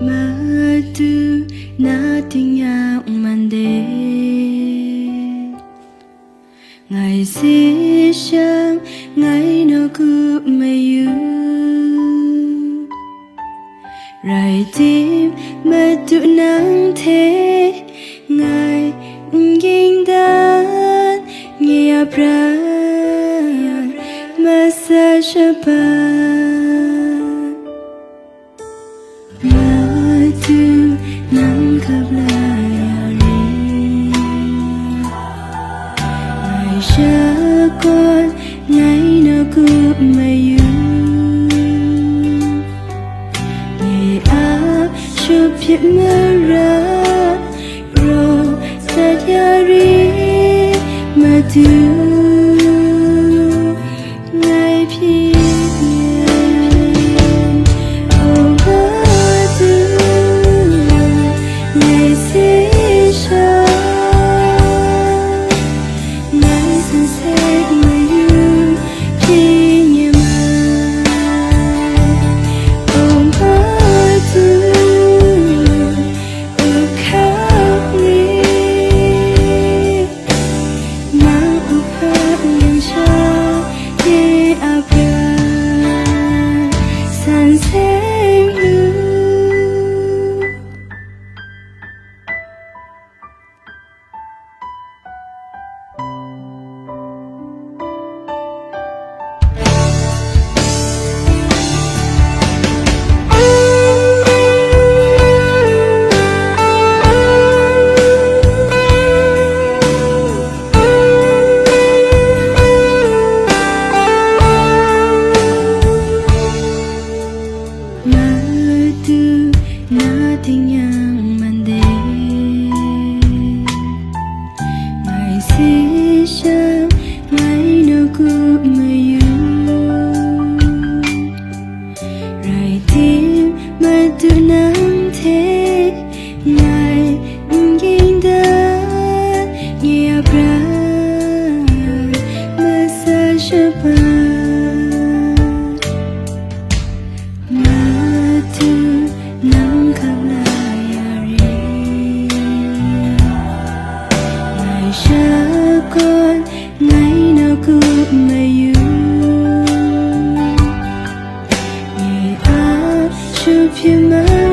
Madu nating yang mande Ngày xí sang ngày nó cứ mây yu Rai tim madu nang thế Ngày nginh đan nghe pra Masa shapan Madu nang kablayari Ngày xa con ngày nó cứ mây yu Ngày áp chụp hiệp mơ ra Rồi ta yari Madu ngày phiền Oh Madu ngày xí xa ngày sunset mây yu khi nhẹ mơ Oh Madu ước khóc đi mang ước khóc yang xa Ye abra sunset blue Madu nating yang mande Ngày xí sang ngày nó cứ mây yu Rai tim madu nang thế Ngày nginh đan nghe pra Masa shapan Madu nang kablayari Ngày xa con ngày nó cứ mây yu Ngày áp chụp hiệp mơ